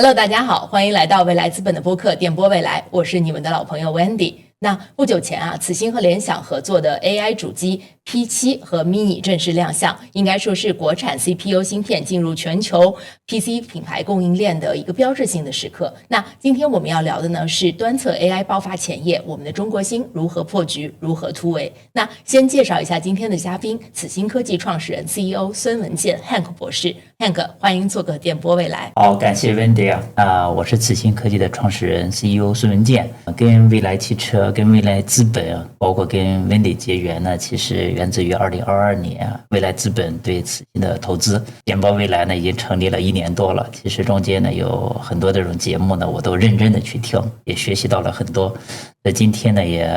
Hello，大家好，欢迎来到未来资本的播客电波未来，我是你们的老朋友 Wendy。那不久前此星和联想合作的 AI 主机 P7 和 mini 正式亮相，应该说是国产 CPU 芯片进入全球 PC 品牌供应链的一个标志性的时刻。那今天我们要聊的呢是端侧 AI 爆发前夜，我们的中国芯如何破局，如何突围。那先介绍一下今天的嘉宾，此星科技创始人 CEO 孙文健 Hank 博士。Hank， 欢迎做客电波未来。好，感谢 Wendy 我是此星科技的创始人 CEO 孙文健，跟未来汽车、跟未来资本，包括跟 Wendy 结缘呢，其实源自于2022年未来资本对此星的投资。电波未来呢已经成立了1年多了，其实中间呢有很多这种节目呢，我都认真的去听，也学习到了很多。所以今天呢也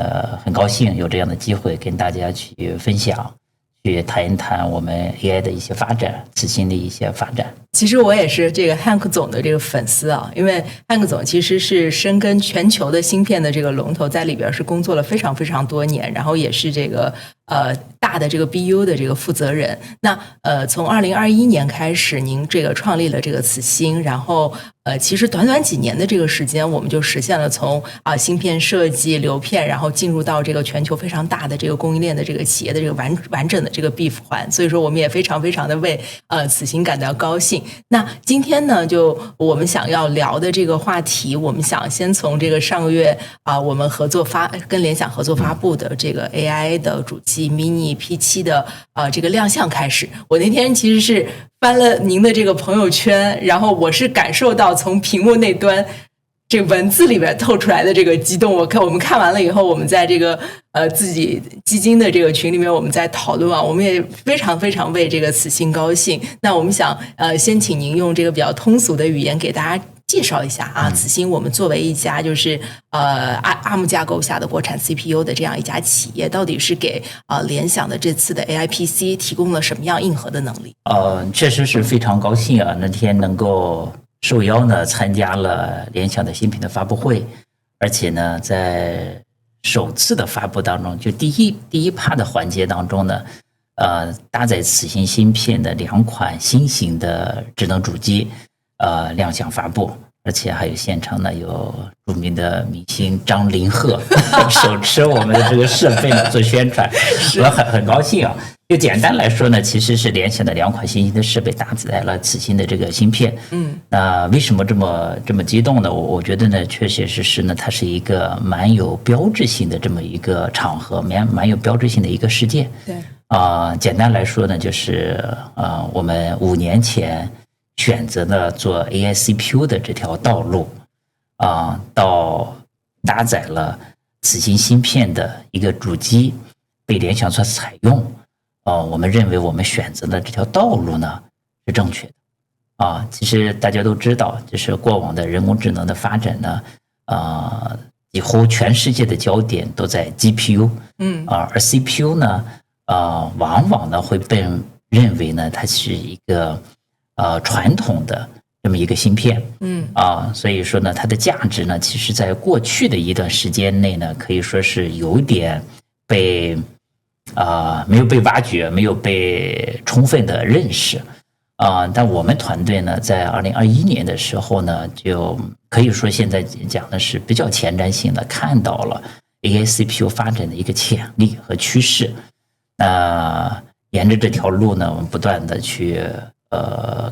很高兴有这样的机会跟大家去分享。去谈一谈我们 AI 的一些发展，此星的一些发展。其实我也是这个 Hank 总的这个粉丝因为 Hank 总其实是深耕全球的芯片的这个龙头，在里边是工作了非常非常多年，然后也是这个大的这个 BU 的这个负责人。那从2021年开始，您这个创立了这个此星，然后其实短短几年的这个时间，我们就实现了从芯片设计、流片，然后进入到这个全球非常大的这个供应链的这个企业的这个完整的这个闭环。所以说，我们也非常非常的为此星感到高兴。那今天呢，就我们想要聊的这个话题，我们想先从这个上个月我们跟联想合作发布的这个 AI 的主机 mini P7 的这个亮相开始。我那天其实是翻了您的这个朋友圈，然后我是感受到从屏幕那端这文字里边透出来的这个激动。我们看完了以后，我们在这个自己基金的这个群里面，我们在讨论我们也非常非常为这个此星高兴。那我们想先请您用这个比较通俗的语言给大家介绍一下此星我们作为一家就是ARM 架构下的国产 CPU 的这样一家企业，到底是给联想的这次的 AI PC 提供了什么样硬核的能力？确实是非常高兴那天能够受邀呢参加了联想的新品的发布会，而且呢在首次的发布当中，就第一趴的环节当中呢，搭载此星芯片的2款新型的智能主机亮相发布，而且还有现场呢有著名的明星张凌赫手持我们的这个设备呢做宣传，我很高兴就简单来说呢，其实是联想的2款新型的设备搭载了此星的这个芯片。那为什么这么激动呢？我觉得呢，确确实实呢，它是一个蛮有标志性的这么一个场合，蛮有标志性的一个事件。对简单来说呢，就是我们5年前选择了做 AI CPU 的这条道路到搭载了此星芯片的一个主机被联想所采用。我们认为我们选择的这条道路呢是正确的其实大家都知道，就是过往的人工智能的发展呢几乎全世界的焦点都在 GPU 而 CPU 呢往往呢会被认为呢它是一个传统的这么一个芯片所以说呢它的价值呢其实在过去的一段时间内呢可以说是有点被没有被挖掘，没有被充分的认识但我们团队呢在2021年的时候呢，就可以说现在讲的是比较前瞻性的看到了 AI CPU 发展的一个潜力和趋势。沿着这条路呢，我们不断的去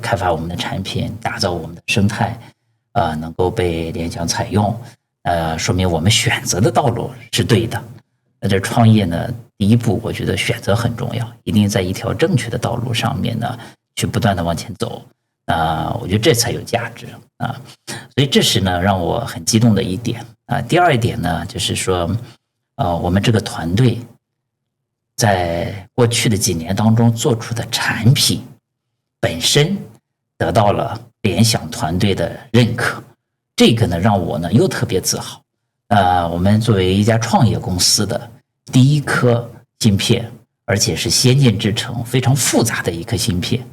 开发我们的产品，打造我们的生态能够被联想采用说明我们选择的道路是对的。那这创业呢，第一步我觉得选择很重要，一定在一条正确的道路上面呢去不断的往前走我觉得这才有价值所以这是呢让我很激动的一点第二一点呢，就是说我们这个团队在过去的几年当中做出的产品本身得到了联想团队的认可，这个呢让我呢又特别自豪我们作为一家创业公司的第一颗芯片，而且是先进制程非常复杂的一颗芯片，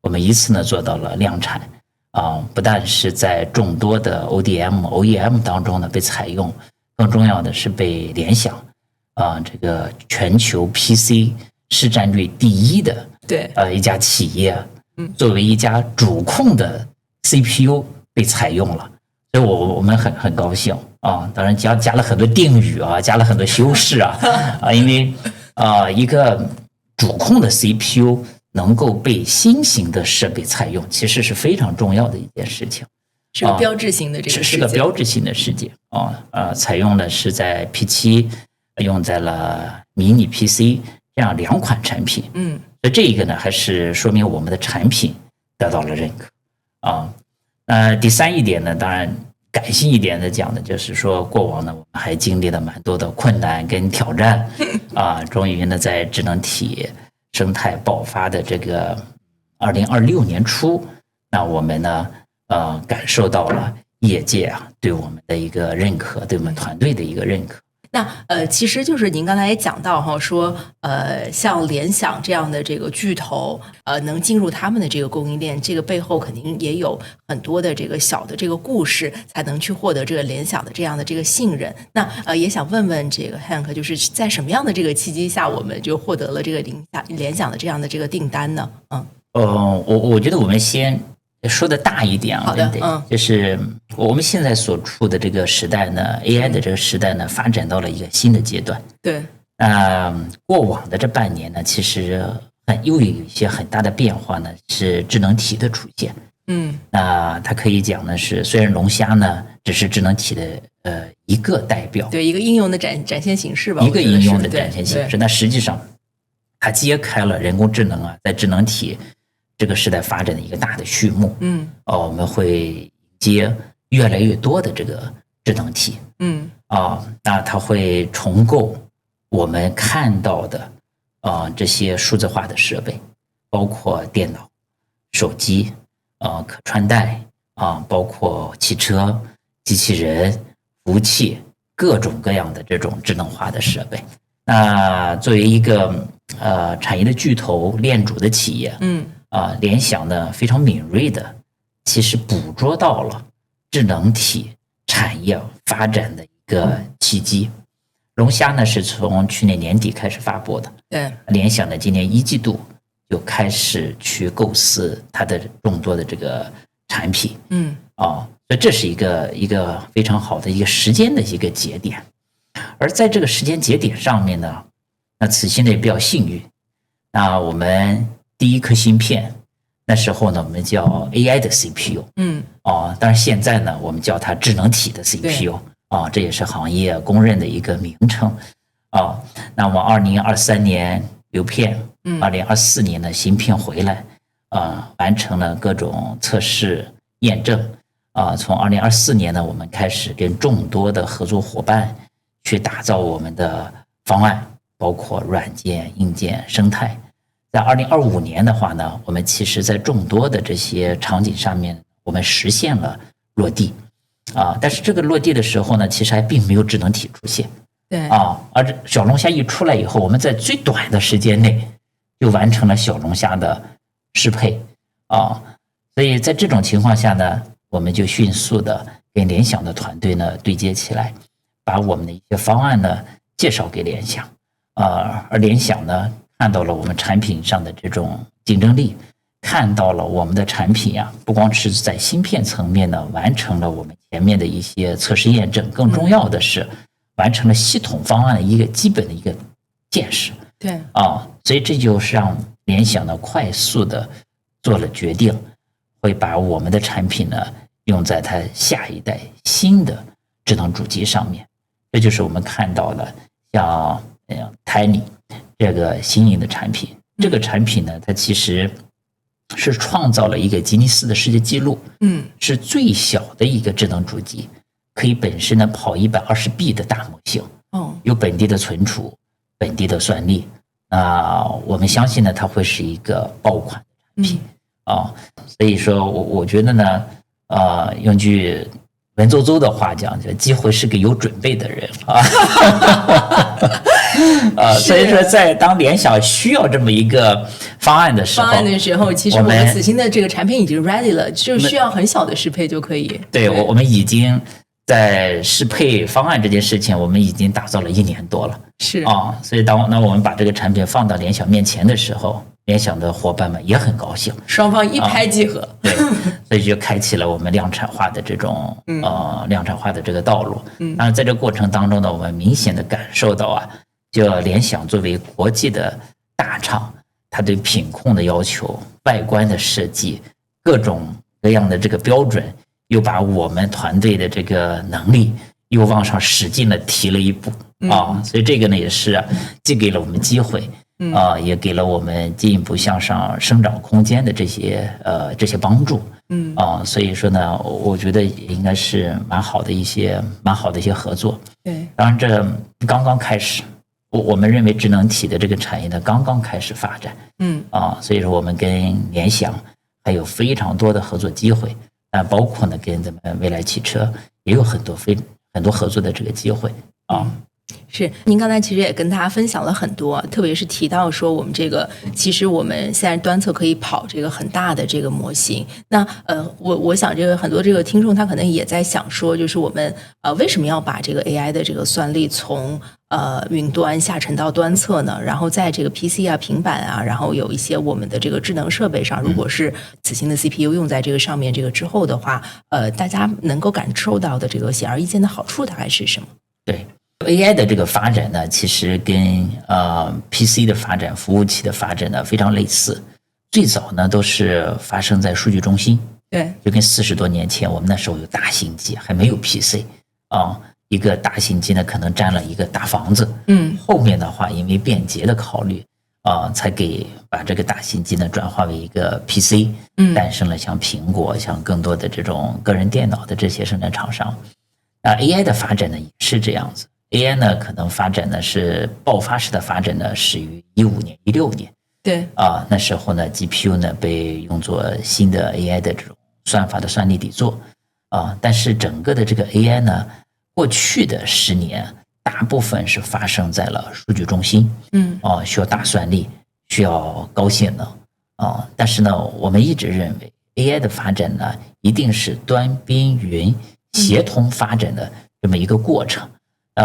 我们一次呢做到了量产不但是在众多的 ODM、OEM 当中呢被采用，更重要的是被联想这个全球 PC 市占率第一的一家企业作为一家主控的 CPU 被采用了，所以我们很高兴啊。当然加了很多定语啊，加了很多修饰啊因为一个主控的 CPU 能够被新型的设备采用，其实是非常重要的一件事情。是个标志性的这个事件，是个标志性的事件采用的是在 P7，用在了迷你 PC 这样2款产品。所以这一个呢，还是说明我们的产品得到了认可第3一点呢，当然感性一点的讲呢，就是说过往呢，我们还经历了蛮多的困难跟挑战终于呢，在智能体生态爆发的这个2026年初，那我们呢感受到了业界对我们的一个认可，对我们团队的一个认可。那其实就是您刚才也讲到说像联想这样的这个巨头能进入他们的这个供应链，这个背后肯定也有很多的这个小的这个故事，才能去获得这个联想的这样的这个信任。那也想问问这个 Hank， 就是在什么样的这个契机下，我们就获得了这个联想的这样的这个订单呢？我觉得我们先说的大一点好的，就是我们现在所处的这个时代呢，AI 的这个时代呢，发展到了一个新的阶段。对，过往的这半年呢，其实又有一些很大的变化呢，是智能体的出现。那它可以讲呢是，虽然龙虾呢只是智能体的一个代表，对，一个应用的展现形式吧，一个应用的展现形式。那实际上，它揭开了人工智能在智能体这个时代发展的一个大的序幕。我们会接越来越多的这个智能体。那它会重构我们看到的这些数字化的设备，包括电脑、手机、可穿戴包括汽车、机器人、服务器，各种各样的这种智能化的设备。那作为一个产业的巨头、链主的企业，联想呢非常敏锐的，其实捕捉到了智能体产业发展的一个契机。龙虾呢是从去年年底开始发布的，对，联想呢今年1季度就开始去构思它的众多的这个产品。所以这是一个非常好的一个时间的一个节点。而在这个时间节点上面呢，那慈禧呢也比较幸运，那我们第一颗芯片那时候呢我们叫 AI 的 CPU，当然现在呢我们叫它智能体的 CPU，这也是行业公认的一个名称。那我们2023年流片，2024年的芯片回来，完成了各种测试验证。从2024年呢，我们开始跟众多的合作伙伴去打造我们的方案，包括软件、硬件、生态。在2025年的话呢，我们其实在众多的这些场景上面，我们实现了落地。但是这个落地的时候呢，其实还并没有智能体出现。对，而小龙虾一出来以后，我们在最短的时间内就完成了小龙虾的适配。所以在这种情况下呢，我们就迅速的跟联想的团队呢对接起来，把我们的一些方案呢介绍给联想。而联想呢看到了我们产品上的这种竞争力，看到了我们的产品不光是在芯片层面呢完成了我们前面的一些测试验证，更重要的是完成了系统方案的一个基本的一个建设。对，所以这就是让联想呢快速的做了决定，会把我们的产品呢用在它下一代新的智能主机上面。这就是我们看到的像Tiny 这个新颖的产品。这个产品呢，它其实是创造了一个吉尼斯的世界纪录，是最小的一个智能主机，可以本身呢跑120B 的大模型，有本地的存储、本地的算力。我们相信呢，它会是一个爆款的产品。所以说我觉得呢，用句文绉绉的话讲，就机会是个有准备的人所以说在当联想需要这么一个方案的时候，其实我们此行的这个产品已经 ready 了，就需要很小的适配就可以。对，我们已经在适配方案这件事情，我们已经打造了1年多了。是所以当我们把这个产品放到联想面前的时候，联想的伙伴们也很高兴，双方一拍即合，对，所以就开启了我们量产化的这种量产化的这个道路。当然，在这个过程当中呢，我们明显的感受到啊，就联想作为国际的大厂，它对品控的要求、外观的设计、各种各样的这个标准，又把我们团队的这个能力又往上使劲的提了一步啊，所以这个呢也是既给了我们机会。也给了我们进一步向上生长空间的这些帮助，所以说呢，我觉得应该是蛮好的一些合作。对，当然这刚刚开始，我们认为智能体的这个产业呢刚刚开始发展，所以说我们跟联想还有非常多的合作机会，包括呢跟咱们未来汽车也有很多合作的这个机会啊。是，您刚才其实也跟大家分享了很多，特别是提到说我们这个，其实我们现在端侧可以跑这个很大的这个模型。那我想这个很多这个听众他可能也在想说，就是我们为什么要把这个 AI 的这个算力从云端下沉到端侧呢？然后在这个 PC 啊、平板啊，然后有一些我们的这个智能设备上，如果是此行的 CPU 用在这个上面这个之后的话，大家能够感受到的这个显而易见的好处大概是什么？对。AI 的这个发展呢，其实跟PC 的发展、服务器的发展呢非常类似。最早呢都是发生在数据中心，对，就跟40多年前我们那时候有大型机，还没有 PC 一个大型机呢可能占了一个大房子，后面的话因为便捷的考虑才把这个大型机呢转化为一个 PC，诞生了像苹果、像更多的这种个人电脑的这些生产厂商。那 AI 的发展呢也是这样子。AI 呢，可能发展呢是爆发式的发展呢，始于15年、16年。对那时候呢 ，GPU 呢被用作新的 AI 的这种算法的算力底座但是整个的这个 AI 呢，过去的10年，大部分是发生在了数据中心，需要大算力，需要高性能但是呢，我们一直认为 AI 的发展呢，一定是端边云协同发展的这么一个过程。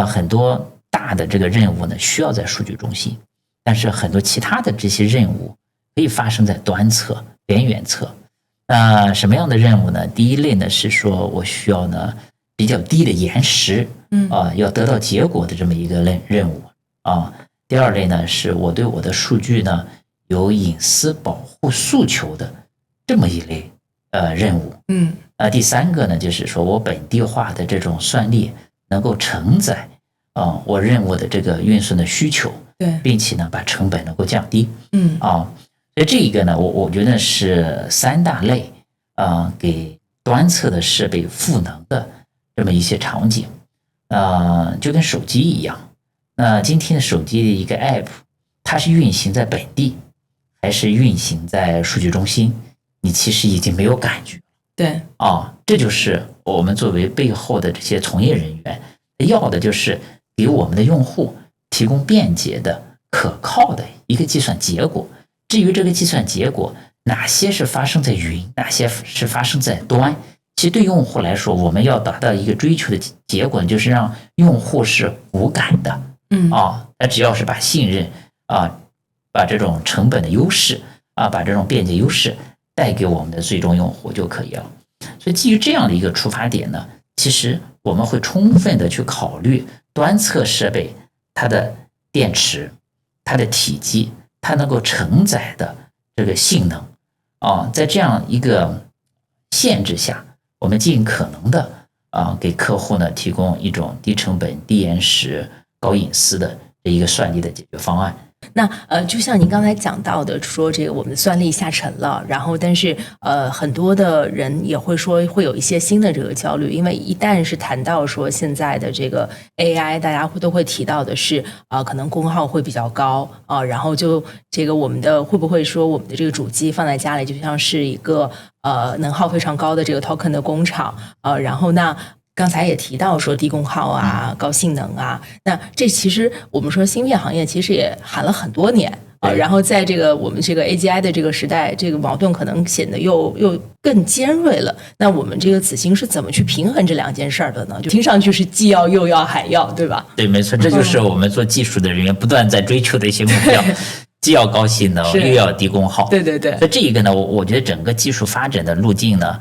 很多大的这个任务呢，需要在数据中心，但是很多其他的这些任务可以发生在端侧、边缘侧。什么样的任务呢？第一类呢是说我需要呢比较低的延时，要得到结果的这么一个任务第二类呢是我对我的数据呢有隐私保护诉求的这么一类任务。第三个呢就是说我本地化的这种算力能够承载我任务的这个运算的需求，对，并且呢把成本能够降低。所以这一个呢，我觉得是3大类给端侧的设备赋能的这么一些场景。就跟手机一样，那今天的手机的一个 app， 它是运行在本地还是运行在数据中心，你其实已经没有感觉。对这就是我们作为背后的这些从业人员要的，就是给我们的用户提供便捷的、可靠的一个计算结果。至于这个计算结果哪些是发生在云，哪些是发生在端，其实对用户来说，我们要达到一个追求的结果，就是让用户是无感的。他只要是把信任把这种成本的优势把这种便捷优势带给我们的最终用户就可以了。所以基于这样的一个出发点呢，其实我们会充分的去考虑端侧设备它的电池、它的体积、它能够承载的这个性能在这样一个限制下，我们尽可能的给客户呢提供一种低成本、低延时、高隐私的这一个算力的解决方案。那就像您刚才讲到的，说这个我们的算力下沉了，然后但是很多的人也会说会有一些新的这个焦虑，因为一旦是谈到说现在的这个 AI， 大家都会提到的是可能功耗会比较高然后就这个我们的会不会说我们的这个主机放在家里就像是一个能耗非常高的这个 token 的工厂然后那刚才也提到说低功耗高性能那这其实我们说芯片行业其实也喊了很多年然后在这个我们这个 AGI 的这个时代，这个矛盾可能显得又更尖锐了。那我们这个此行是怎么去平衡这2件事的呢？就听上去是既要又要还要，对吧？对，没错，这就是我们做技术的人员不断在追求的一些目标。既要高性能又要低功耗。对对对。所以这一个呢，我觉得整个技术发展的路径呢，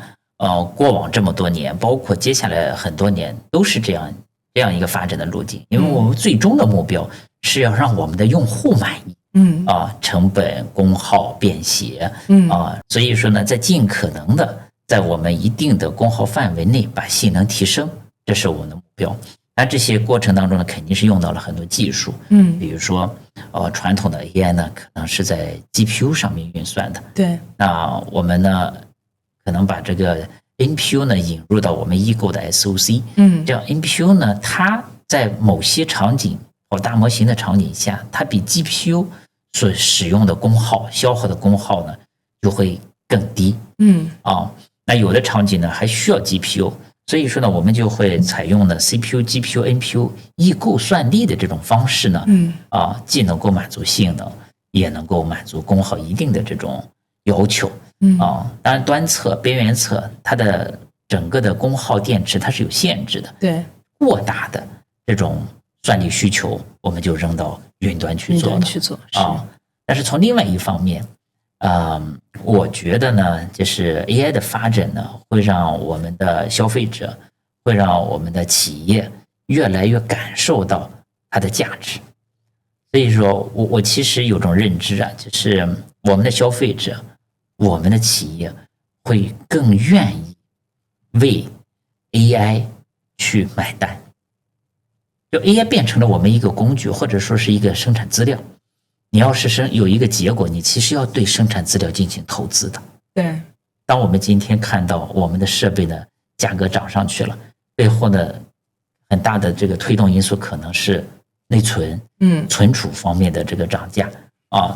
过往这么多年，包括接下来很多年，都是这样一个发展的路径。因为我们最终的目标是要让我们的用户满意。成本、功耗、便携。所以说呢，在尽可能的在我们一定的功耗范围内把性能提升，这是我们的目标。但这些过程当中呢，肯定是用到了很多技术。比如说，传统的 AI 呢，可能是在 GPU 上面运算的。对。那我们呢，可能把这个 NPU 呢引入到我们异构的 SOC。这样 NPU 呢，它在某些场景或大模型的场景下，它比 GPU 所使用的功耗、消耗的功耗呢，就会更低。那有的场景呢，还需要 GPU。所以说呢，我们就会采用呢 CPU、GPU、NPU 异构算力的这种方式呢，既能够满足性能，也能够满足功耗一定的这种要求。当然端侧、边缘侧它的整个的功耗电池它是有限制的。对，过大的这种算力需求，我们就扔到云端去做。但是从另外一方面，我觉得呢，就是 AI 的发展呢，会让我们的消费者，会让我们的企业越来越感受到它的价值。所以说我其实有种认知啊，就是我们的消费者，我们的企业会更愿意为 AI 去买单。就 AI 变成了我们一个工具，或者说是一个生产资料。你要是有一个结果，你其实要对生产资料进行投资的。对。当我们今天看到我们的设备的价格涨上去了，背后呢，很大的这个推动因素可能是内存、存储方面的这个涨价。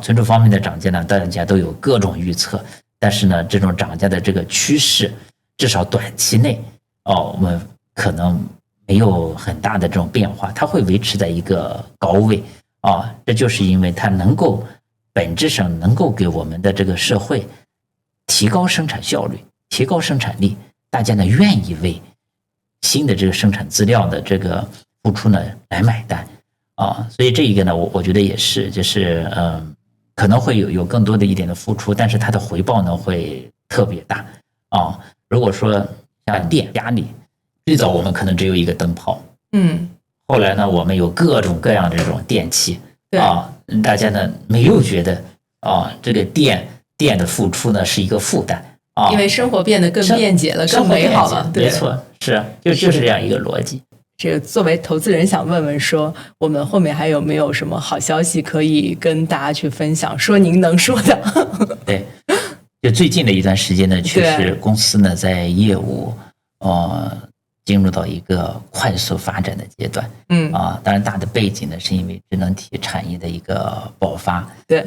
存储方面的涨价呢，大家都有各种预测，但是呢，这种涨价的这个趋势，至少短期内，我们可能没有很大的这种变化，它会维持在一个高位。这就是因为它能够本质上能够给我们的这个社会提高生产效率、提高生产力，大家呢愿意为新的这个生产资料的这个付出呢来买单。所以这一个呢，我觉得也是，就是可能会有更多的一点的付出，但是它的回报呢会特别大。如果说像电家里，最早我们可能只有一个灯泡。后来呢，我们有各种各样的这种电器。大家呢没有觉得这个电的付出呢是一个负担。因为生活变得更便捷了，更美好了。没错，是就是这样一个逻辑。这个作为投资人想问问说，我们后面还有没有什么好消息可以跟大家去分享？说您能说的。对，就最近的一段时间呢，确实公司呢在业务进入到一个快速发展的阶段。当然大的背景呢是因为智能体产业的一个爆发。对。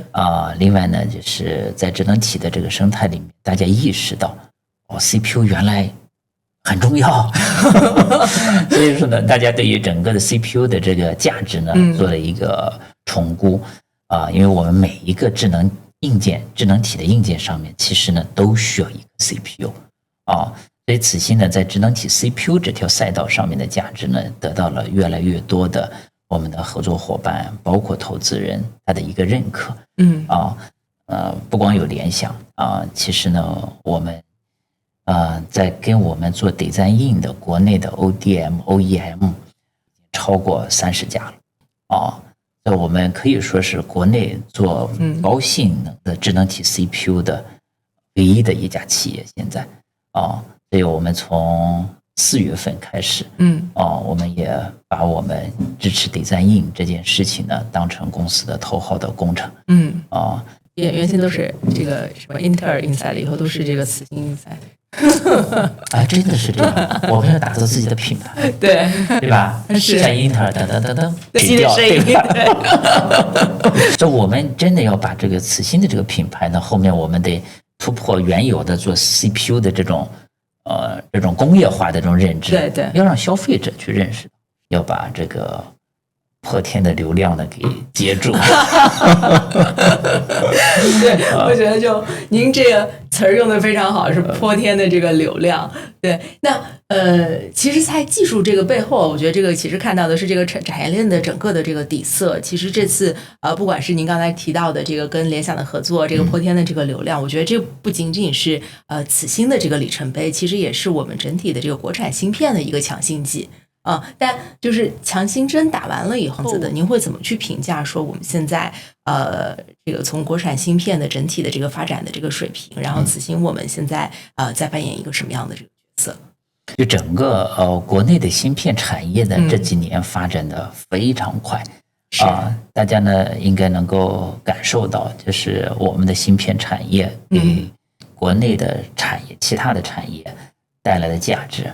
另外呢，就是在智能体的这个生态里面，大家意识到CPU 原来很重要。所以说呢，大家对于整个的 CPU 的这个价值呢做了一个重估。因为我们每一个智能体的硬件上面，其实呢都需要一个 CPU。所以此前呢，在智能体 CPU 这条赛道上面的价值呢，得到了越来越多的我们的合作伙伴，包括投资人他的一个认可。不光有联想其实呢，我们在跟我们做 Design-in 的国内的 ODM、OEM 超过30家了。所以我们可以说是国内做高性能的智能体 CPU 的唯一的一家企业。现在所以我们从4月份开始，我们也把我们支持 Design-in 这件事情呢，当成公司的头号的工程。原先都是这个什么英特尔 Inside， 以后都是这个磁芯 Inside。真的是这样，我们要打造自己的品牌，对吧？是像英特尔等等等等，给掉，对吧？所以我们真的要把这个磁芯的这个品牌呢，后面我们得突破原有的做 CPU 的这种工业化的这种认知。对，要让消费者去认识，要把这个破天的流量呢给接住。对，我觉得就您这个词儿用的非常好，是泼天的这个流量。对，那其实在技术这个背后，我觉得这个其实看到的是这个产业链的整个的这个底色。其实这次不管是您刚才提到的这个跟联想的合作，这个泼天的这个流量，我觉得这不仅仅是此星的这个里程碑，其实也是我们整体的这个国产芯片的一个强心剂。但就是强心针打完了以后，您会怎么去评价说我们现在这个从国产芯片的整体的这个发展的这个水平，然后此星我们现在在扮演一个什么样的这个角色？就整个国内的芯片产业呢，这几年发展的非常快大家呢应该能够感受到，就是我们的芯片产业给国内的产业、其他的产业带来的价值。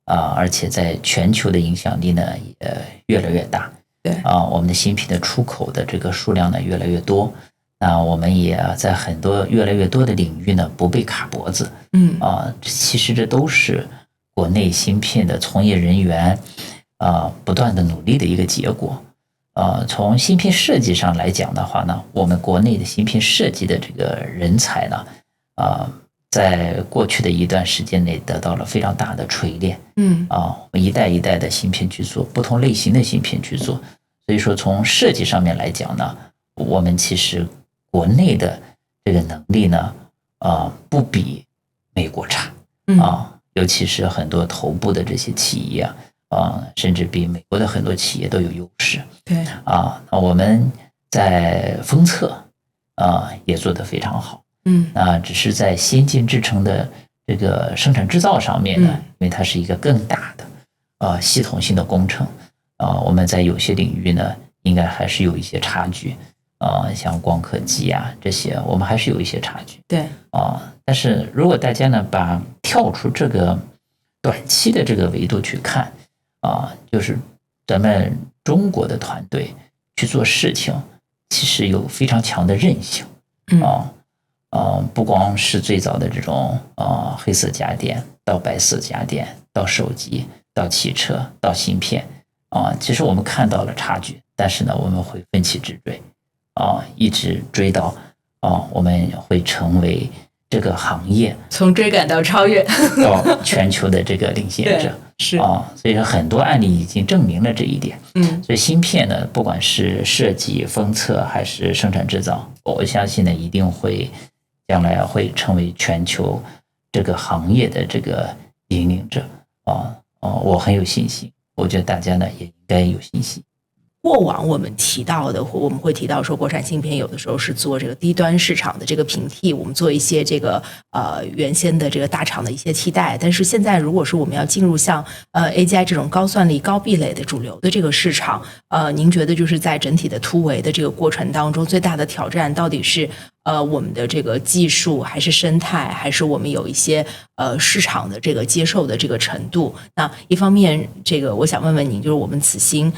而且在全球的影响力呢也越来越大。对我们的芯片的出口的这个数量呢越来越多。那我们也在很多越来越多的领域呢不被卡脖子。其实这都是国内芯片的从业人员不断的努力的一个结果。从芯片设计上来讲的话呢，我们国内的芯片设计的这个人才呢，在过去的一段时间内得到了非常大的锤炼。一代一代的芯片去做，不同类型的芯片去做。所以说从设计上面来讲呢，我们其实国内的这个能力呢，不比美国差。尤其是很多头部的这些企业甚至比美国的很多企业都有优势。对那我们在封测也做得非常好。只是在先进制程的这个生产制造上面呢，因为它是一个更大的系统性的工程我们在有些领域呢，应该还是有一些差距像光刻机这些，我们还是有一些差距。对但是如果大家呢跳出这个短期的这个维度去看就是咱们中国的团队去做事情，其实有非常强的韧性。不光是最早的这种黑色家电，到白色家电，到手机，到汽车，到芯片其实我们看到了差距，但是呢我们会奋起直追一直追到我们会成为这个行业从追赶到超越到全球的这个领先者。是所以说很多案例已经证明了这一点。所以芯片呢，不管是设计、封测还是生产制造，我相信呢一定会将来会成为全球这个行业的这个引领者我很有信心，我觉得大家呢也应该有信心。过往我们提到的，我们会提到说，国产芯片有的时候是做这个低端市场的这个平替，我们做一些这个原先的这个大厂的一些替代。但是现在，如果是我们要进入像AGI 这种高算力、高壁垒的主流的这个市场，您觉得就是在整体的突围的这个过程当中，最大的挑战到底是我们的这个技术，还是生态，还是我们有一些市场的这个接受的这个程度？那一方面，这个我想问问您，就是我们此星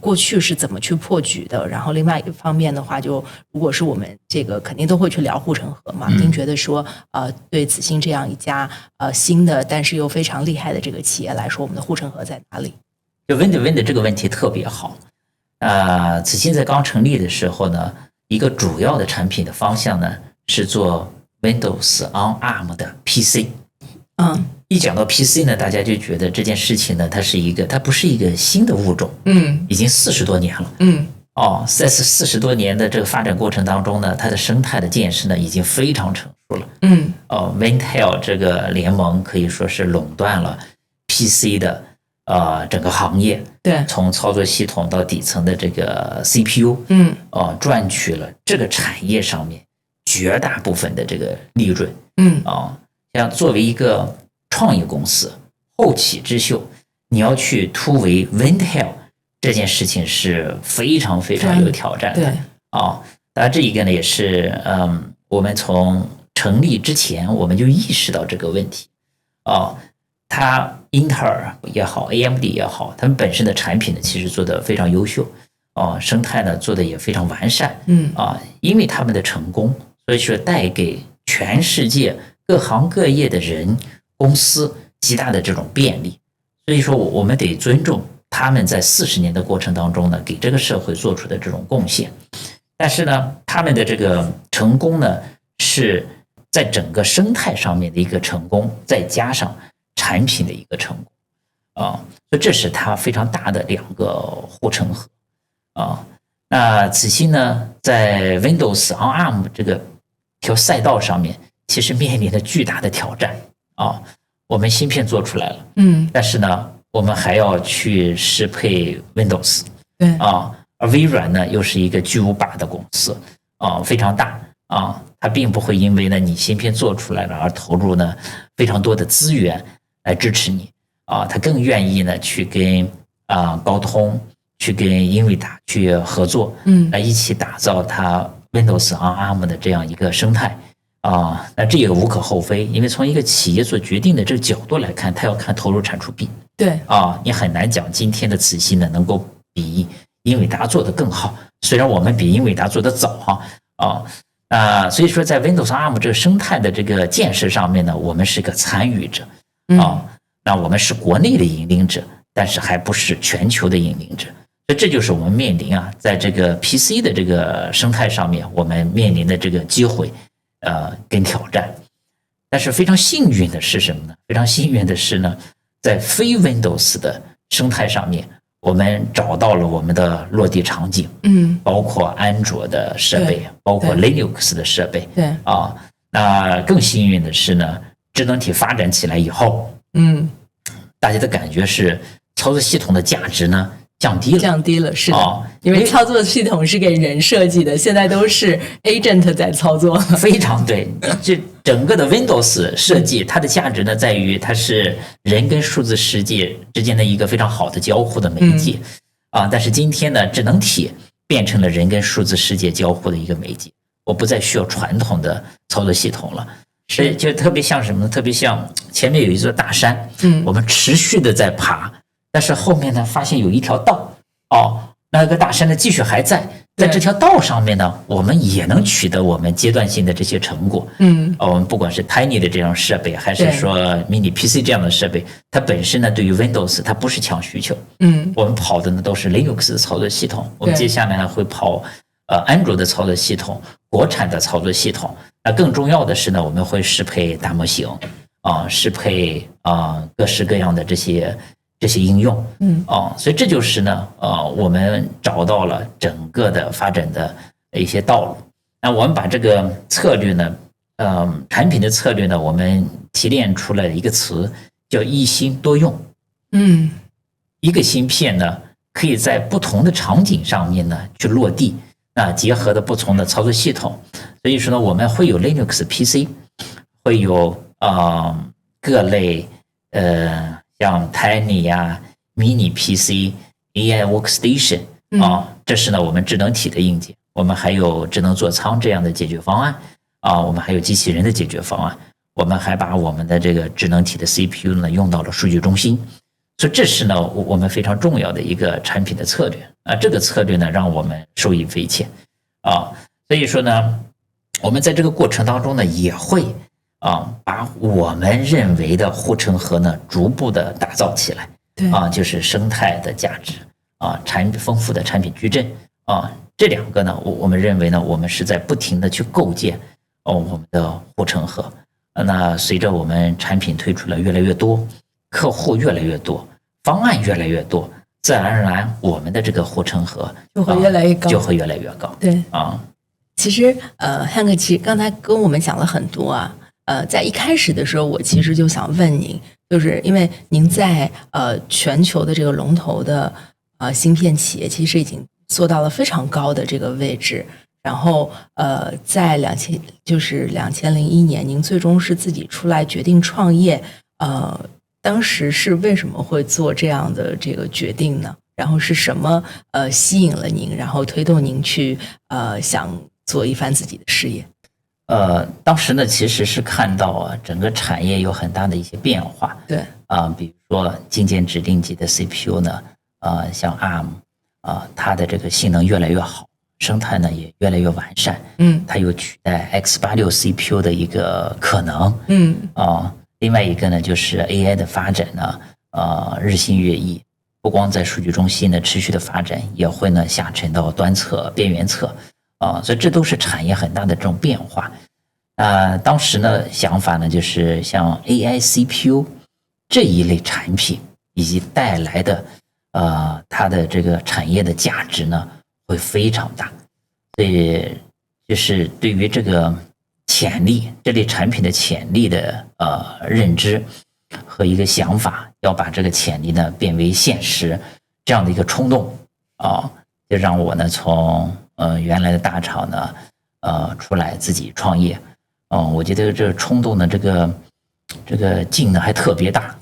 过去是怎么去破局的？然后另外一方面的话，就如果是我们这个肯定都会去聊护城河嘛，您觉得说对此星这样一家新的但是又非常厉害的这个企业来说，我们的护城河在哪里？就问的这个问题特别好。此星在刚成立的时候呢，一个主要的产品的方向呢是做 Windows on ARM 的 PC。一讲到 PC 呢，大家就觉得这件事情呢，它不是一个新的物种，已经40多年了，在40多年的这个发展过程当中呢，它的生态的建设呢已经非常成熟了。Intel 这个联盟可以说是垄断了 PC 的整个行业，对，从操作系统到底层的这个 CPU，赚取了这个产业上面绝大部分的这个利润，像作为一个创业公司后起之秀，你要去突围 Intel 这件事情是非常非常有挑战的。对当然这一个呢也是我们从成立之前我们就意识到这个问题它英特尔也好 AMD 也好，他们本身的产品呢其实做得非常优秀生态呢做得也非常完善因为他们的成功，所以说带给全世界各行各业的人公司极大的这种便利，所以说我们得尊重他们在40年的过程当中呢给这个社会做出的这种贡献。但是呢他们的这个成功呢是在整个生态上面的一个成功，再加上产品的一个成功所以这是它非常大的2个护城河那此期呢，在 Windows on ARM 这个条赛道上面，其实面临着巨大的挑战我们芯片做出来了，但是呢，我们还要去适配 Windows， 对而微软呢又是一个巨无霸的公司非常大它并不会因为呢你芯片做出来了而投入呢非常多的资源来支持你它更愿意呢去跟高通、去跟英伟达去合作，来一起打造它 Windows on ARM 的这样一个生态那这也无可厚非，因为从一个企业做决定的这个角度来看，它要看投入产出比，对你很难讲今天的慈禧呢能够比英伟达做得更好，虽然我们比英伟达做得早所以说在 Windows ARM 这个生态的这个建设上面呢，我们是个参与者那我们是国内的引领者，但是还不是全球的引领者，所以这就是我们面临在这个 PC 的这个生态上面，我们面临的这个机会跟挑战。但是非常幸运的是什么呢？非常幸运的是呢，在非 Windows 的生态上面，我们找到了我们的落地场景，包括安卓的设备，包括 Linux 的设备，对那更幸运的是呢，智能体发展起来以后，大家的感觉是操作系统的价值呢降低了，是的因为操作系统是给人设计的，现在都是 agent 在操作，非常对。这整个的 Windows 设计，它的价值呢在于它是人跟数字世界之间的一个非常好的交互的媒介但是今天呢，智能体变成了人跟数字世界交互的一个媒介，我不再需要传统的操作系统了。是，就特别像什么呢？特别像前面有一座大山，我们持续的在爬，但是后面呢，发现有一条道，那个大山呢继续还在这条道上面呢，我们也能取得我们阶段性的这些成果。我们不管是 Tiny 的这种设备，还是说 Mini PC 这样的设备，它本身呢对于 Windows 它不是强需求。我们跑的呢都是 Linux 的操作系统，我们接下来呢会跑安卓的操作系统，国产的操作系统。那更重要的是呢，我们会适配大模型适配各式各样的这些应用，所以这就是呢，我们找到了整个的发展的一些道路。那我们把这个策略呢，产品的策略呢，我们提炼出来一个词叫一芯多用。一个芯片呢，可以在不同的场景上面呢去落地，那结合的不同的操作系统。所以说呢，我们会有 Linux PC， 会有各类像 Tiny Mini PC、AI Workstation 这是呢我们智能体的硬件。我们还有智能座舱这样的解决方案我们还有机器人的解决方案。我们还把我们的这个智能体的 CPU 呢用到了数据中心。所以这是呢我们非常重要的一个产品的策略这个策略呢让我们受益匪浅所以说呢，我们在这个过程当中呢也会把我们认为的护城河呢逐步的打造起来。对就是生态的价值产品丰富的产品矩阵这2个呢，我们认为呢，我们是在不停的去构建我们的护城河。那随着我们产品推出了越来越多，客户越来越多，方案越来越多，自然而然我们的这个护城河就会越来越高，就会越来越高。对其实Hank 其实刚才跟我们讲了很多在一开始的时候，我其实就想问您，就是因为您在全球的这个龙头的芯片企业，其实已经做到了非常高的这个位置。然后在2001年，您最终是自己出来决定创业。当时是为什么会做这样的这个决定呢？然后是什么吸引了您，然后推动您去想做一番自己的事业？当时呢，其实是看到整个产业有很大的一些变化。对比如说精简指令集的 CPU 呢，像 ARM 它的这个性能越来越好，生态呢也越来越完善。它有取代 X86 CPU 的一个可能。另外一个呢，就是 AI 的发展呢，日新月异，不光在数据中心呢持续的发展，也会呢下沉到端侧、边缘侧。所以这都是产业很大的这种变化。当时呢想法呢就是像 AI CPU 这一类产品以及带来的它的这个产业的价值呢会非常大，所以就是对于这个潜力，这类产品的潜力的认知和一个想法，要把这个潜力呢变为现实，这样的一个冲动就让我呢从原来的大厂呢出来自己创业。我觉得这个冲动的这个劲呢还特别大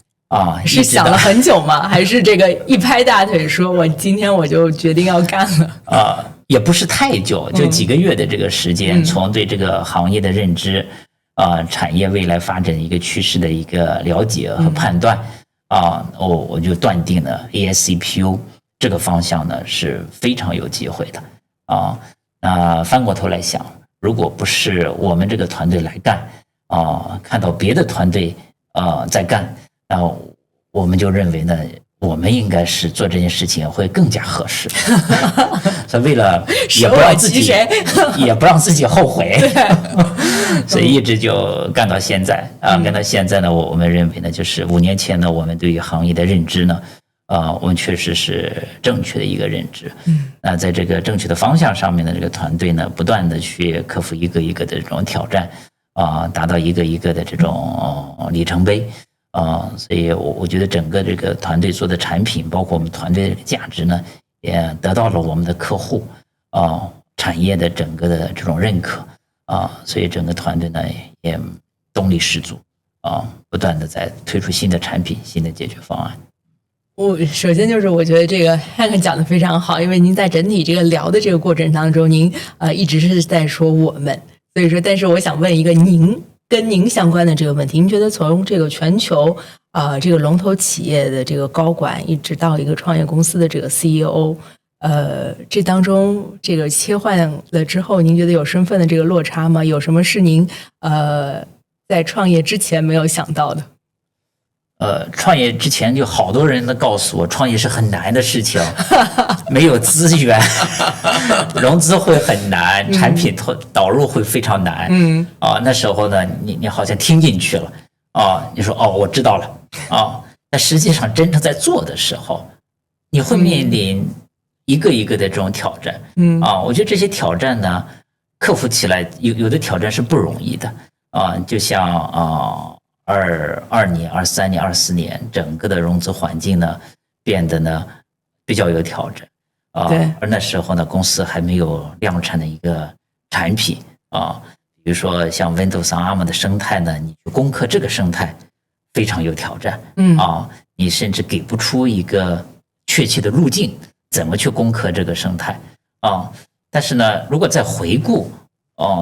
是想了很久吗？还是这个一拍大腿说我今天我就决定要干了？也不是太久，就几个月的这个时间，从对这个行业的认知产业未来发展一个趋势的一个了解和判断我就断定了 AI CPU 这个方向呢是非常有机会的翻过头来想，如果不是我们这个团队来干看到别的团队在干，我们就认为呢，我们应该是做这件事情会更加合适。所以为了也不让自己后悔，所以一直就干到现在干到现在呢，我们认为呢，就是5年前呢，我们对于行业的认知呢，我们确实是正确的一个认知。那在这个正确的方向上面的这个团队呢，不断的去克服一个一个的这种挑战达到一个一个的这种里程碑所以我觉得整个这个团队做的产品，包括我们团队的价值呢，也得到了我们的客户产业的整个的这种认可所以整个团队呢也动力十足不断的在推出新的产品、新的解决方案。我首先就是我觉得这个 Hank 讲的非常好，因为您在整体这个聊的这个过程当中，您一直是在说我们，所以说，但是我想问一个跟您相关的这个问题，您觉得从这个全球这个龙头企业的这个高管，一直到一个创业公司的这个 CEO，这当中这个切换了之后，您觉得有身份的这个落差吗？有什么是您在创业之前没有想到的？创业之前就好多人都告诉我，创业是很难的事情，没有资源，融资会很难，产品导入会非常难。那时候呢，你好像听进去了你说我知道了但实际上真正在做的时候，你会面临一个一个的这种挑战。我觉得这些挑战呢，克服起来有的挑战是不容易的就像22年、23年、24年，整个的融资环境呢变得呢比较有挑战而那时候呢，公司还没有量产的一个产品比如说像 Windows ARM 的生态呢，你去攻克这个生态非常有挑战你甚至给不出一个确切的路径，怎么去攻克这个生态但是呢，如果再回顾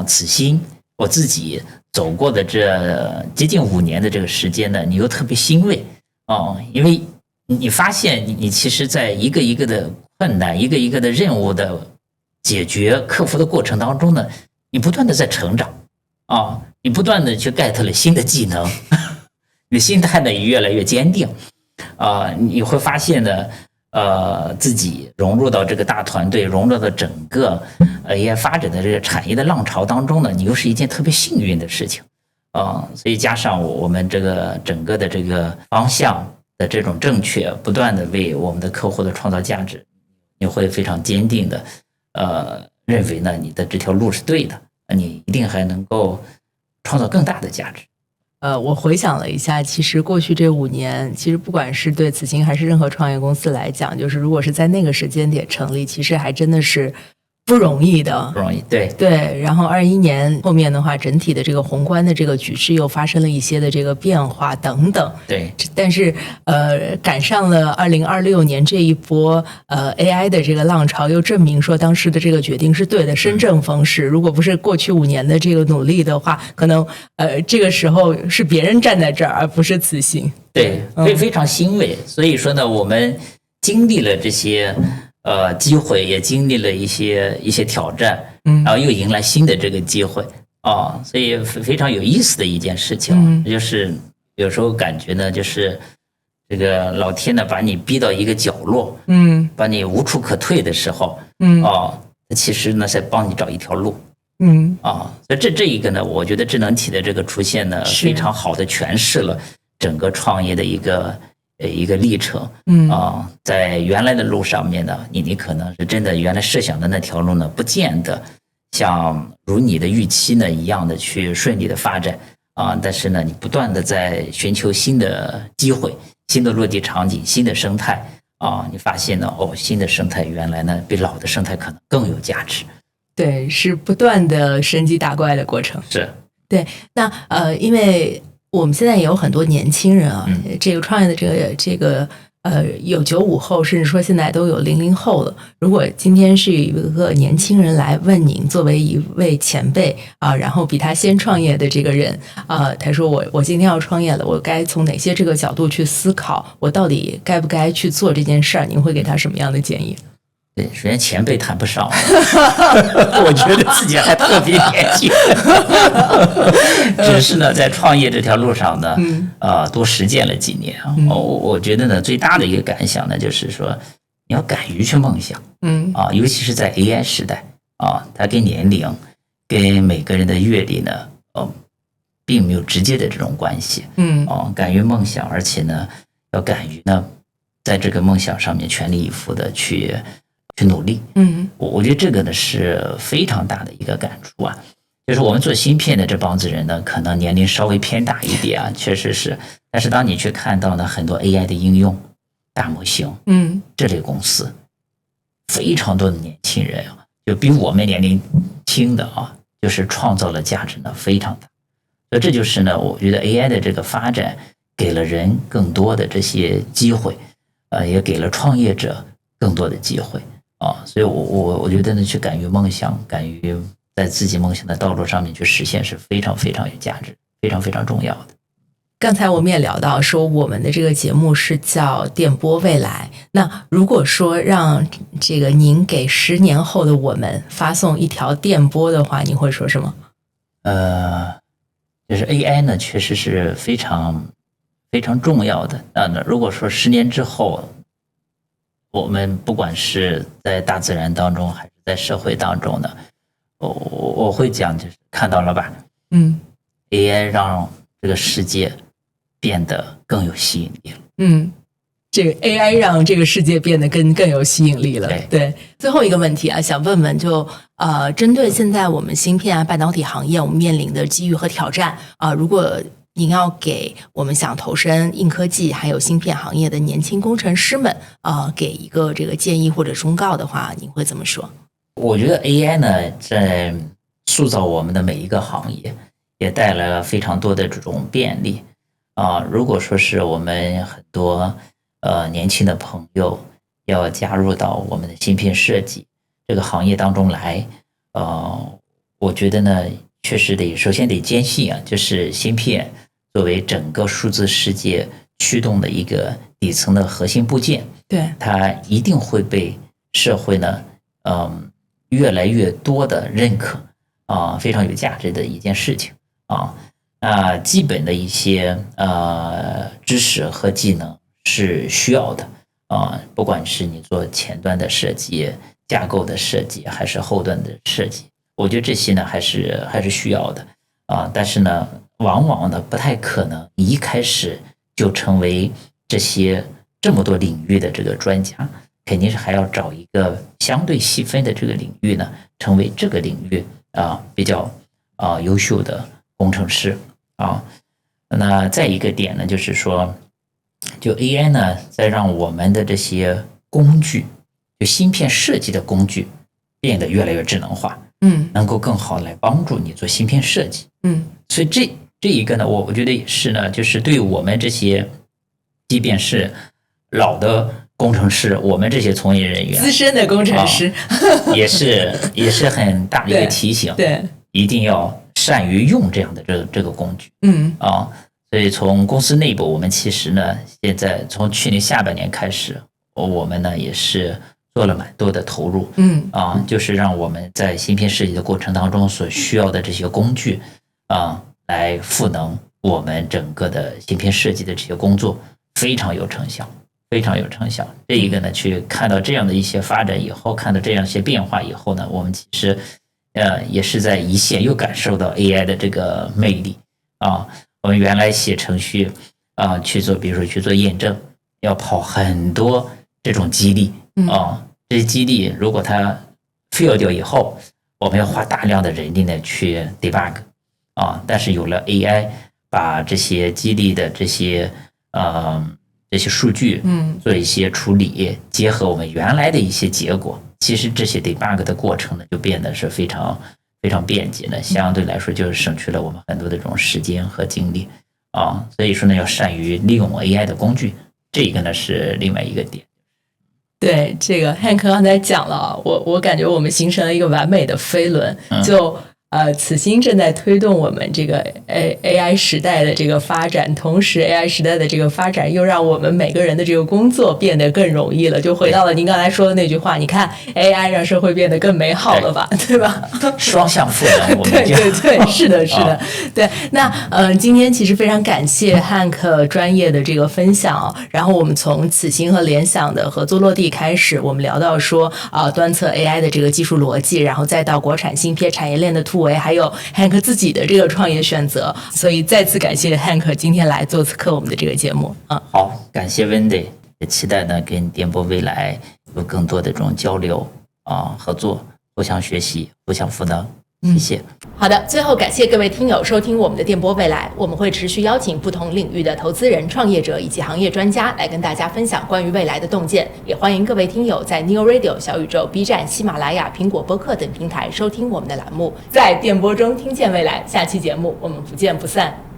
此心我自己走过的这接近5年的这个时间呢，你又特别欣慰因为你发现你其实在一个一个的困难、一个一个的任务的解决、克服的过程当中呢，你不断的在成长你不断的去 get 了新的技能，你的心态呢也越来越坚定你会发现呢自己融入到这个大团队，融入到整个AI 发展的这个产业的浪潮当中呢，你又是一件特别幸运的事情所以加上我们这个整个的这个方向的这种正确，不断的为我们的客户的创造价值，你会非常坚定的认为呢你的这条路是对的，你一定还能够创造更大的价值。我回想了一下，其实过去这5年，其实不管是对此行还是任何创业公司来讲，就是如果是在那个时间点成立，其实还真的是不容易的，不容易，对对。然后21年后面的话，整体的这个宏观的这个局势又发生了一些的这个变化等等，对。但是赶上了2026年这一波AI 的这个浪潮，又证明说当时的这个决定是对的，身正风势。如果不是过去5年的这个努力的话，可能这个时候是别人站在这儿，而不是此行。对，非常欣慰。所以说呢，我们经历了这些机会，也经历了一些挑战，然后又迎来新的这个机会所以非常有意思的一件事情就是有时候感觉呢，就是这个老天呢把你逼到一个角落把你无处可退的时候其实呢在帮你找一条路所以这一个呢，我觉得智能体的这个出现呢，非常好的诠释了整个创业的一个历程。在原来的路上面呢，你可能是真的原来设想的那条路呢，不见得像如你的预期呢一样的去顺利的发展但是呢，你不断的在寻求新的机会、新的落地场景、新的生态你发现呢，新的生态原来呢比老的生态可能更有价值。对，是不断的升级打怪的过程。是，对。那因为我们现在也有很多年轻人这个创业的这个有95后，甚至说现在都有00后了。如果今天是一个年轻人来问您，作为一位前辈然后比他先创业的这个人他说我今天要创业了，我该从哪些这个角度去思考，我到底该不该去做这件事儿？您会给他什么样的建议？对，首先前辈谈不上，我觉得自己还特别年轻，只是呢，在创业这条路上呢，多实践了几年我觉得呢，最大的一个感想呢，就是说，你要敢于去梦想，尤其是在 AI 时代它跟年龄、跟每个人的阅历呢，并没有直接的这种关系，敢于梦想，而且呢，要敢于呢，在这个梦想上面全力以赴的去努力。我觉得这个呢是非常大的一个感触就是我们做芯片的这帮子人呢，可能年龄稍微偏大一点确实是。但是当你去看到呢很多 AI 的应用、大模型，这类公司，非常多的年轻人就比我们年龄轻的就是创造了价值呢非常大。所以这就是呢，我觉得 AI 的这个发展给了人更多的这些机会，也给了创业者更多的机会。所以我觉得呢，去敢于梦想，敢于在自己梦想的道路上面去实现是非常非常有价值、非常非常重要的。刚才我们也聊到说，我们的这个节目是叫电波未来。那如果说让这个您给10年后的我们发送一条电波的话，您会说什么？就是 AI 呢，确实是非常非常重要的。如果说10年之后，我们不管是在大自然当中还是在社会当中呢，我会讲，就是看到了吧，AI 让这个世界变得更有吸引力了。这个 AI 让这个世界变得更有吸引力了。对，最后一个问题想问问，就针对现在我们芯片半导体行业我们面临的机遇和挑战如果您要给我们想投身硬科技还有芯片行业的年轻工程师们给一个这个建议或者忠告的话，您会怎么说？我觉得 AI 呢，在塑造我们的每一个行业，也带来了非常多的这种便利如果说是我们很多年轻的朋友要加入到我们的芯片设计这个行业当中来，我觉得呢，确实首先得坚信就是芯片作为整个数字世界驱动的一个底层的核心部件，对，它一定会被社会呢，越来越多的认可非常有价值的一件事情基本的一些知识和技能是需要的不管是你做前端的设计、架构的设计，还是后端的设计，我觉得这些呢还是需要的但是呢，往往呢不太可能一开始就成为这么多领域的这个专家，肯定是还要找一个相对细分的这个领域呢，成为这个领域比较优秀的工程师那再一个点呢，就是说，就 AI 呢，在让我们的这些工具，就芯片设计的工具变得越来越智能化，能够更好来帮助你做芯片设计，所以这一个呢，我觉得也是呢，就是对我们这些，即便是老的工程师，我们这些从业人员，资深的工程师，也是很大的一个提醒，对，一定要善于用这样的这个工具，所以从公司内部，我们其实呢，现在从去年下半年开始，我们呢也是做了蛮多的投入，就是让我们在芯片设计的过程当中所需要的这些工具来赋能我们整个的芯片设计的这些工作，非常有成效，非常有成效。这一个呢，去看到这样的一些发展以后，看到这样一些变化以后呢，我们其实也是在一线又感受到 AI 的这个魅力啊。我们原来写程序去做，比如说去做验证，要跑很多这种激励啊，这些激励如果它 fail 掉以后，我们要花大量的人力呢去 debug 啊。但是有了 AI， 把这些激励的这些数据做一些处理，结合我们原来的一些结果，其实这些 debug 的过程呢就变得是非常非常便捷的，相对来说就是省去了我们很多的这种时间和精力啊。所以说呢，要善于利用 AI 的工具，这个呢是另外一个点。对，这个 Hank 刚才讲了，我感觉我们形成了一个完美的飞轮，就此心正在推动我们这个 AI 时代的这个发展，同时 AI 时代的这个发展又让我们每个人的这个工作变得更容易了。就回到了您刚才说的那句话，你看 AI 让社会变得更美好了吧，对吧？双向赋能，我们对对对，是的，是的，对。那今天其实非常感谢 Hank 专业的这个分享，然后我们从此心和联想的合作落地开始，我们聊到说端侧 AI 的这个技术逻辑，然后再到国产芯片产业链的突围，还有 Hank 自己的这个创业选择，所以再次感谢 Hank 今天来做客我们的这个节目。好，感谢 Wendy， 也期待呢跟电波未来有更多的这种交流合作，互相学习，互相赋能。谢谢。好的，最后感谢各位听友收听我们的电波未来，我们会持续邀请不同领域的投资人、创业者以及行业专家来跟大家分享关于未来的洞见，也欢迎各位听友在 Neo Radio、小宇宙、B 站、喜马拉雅、苹果播客等平台收听我们的栏目，在电波中听见未来。下期节目我们不见不散。